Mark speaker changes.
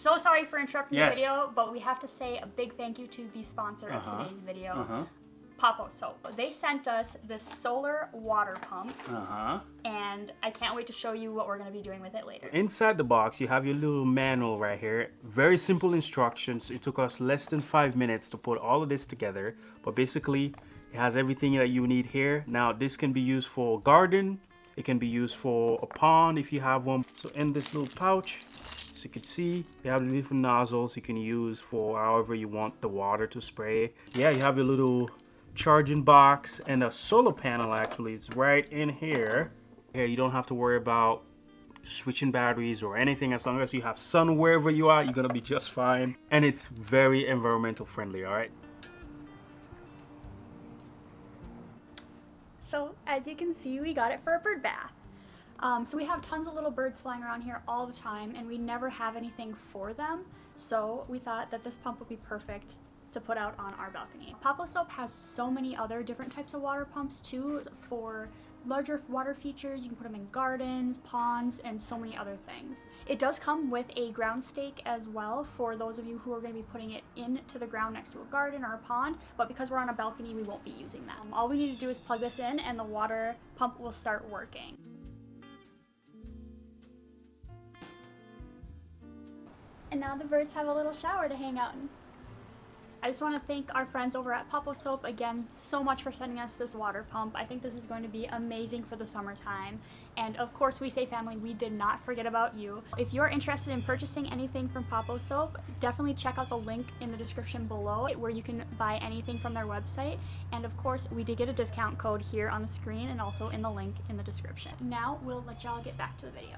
Speaker 1: so sorry for interrupting the video, but we have to say a big thank you to the sponsor of today's video, POPOSOAP. They sent us this solar water pump, and I can't wait to show you what we're going to be doing with it later.
Speaker 2: Inside the box, you have your little manual right here. Very simple instructions. It took us less than 5 minutes to put all of this together, but basically it has everything that you need here. Now this can be used for a garden, it can be used for a pond if you have one. So in this little pouch, as you can see, you have the different nozzles you can use for however you want the water to spray. Yeah, you have your little charging box, and a solar panel actually is right in here. Here you don't have to worry about switching batteries or anything. As long as you have sun wherever you are, you're gonna be just fine. And it's very environmental friendly. All right,
Speaker 1: so as you can see, we got it for a bird bath. So we have tons of little birds flying around here all the time, and we never have anything for them, so we thought that this pump would be perfect to put out on our balcony. POPOSOAP has so many other different types of water pumps too for larger water features. You can put them in gardens, ponds, and so many other things. It does come with a ground stake as well for those of you who are going to be putting it into the ground next to a garden or a pond, but because we're on a balcony, we won't be using that. All we need to do is plug this in and the water pump will start working. And now the birds have a little shower to hang out in. I just want to thank our friends over at POPOSOAP again so much for sending us this water pump. I think this is going to be amazing for the summertime. And of course, WiSay Family, we did not forget about you. If you're interested in purchasing anything from POPOSOAP, definitely check out the link in the description below where you can buy anything from their website. And of course, we did get a discount code here on the screen and also in the link in the description. Now we'll let y'all get back to the video.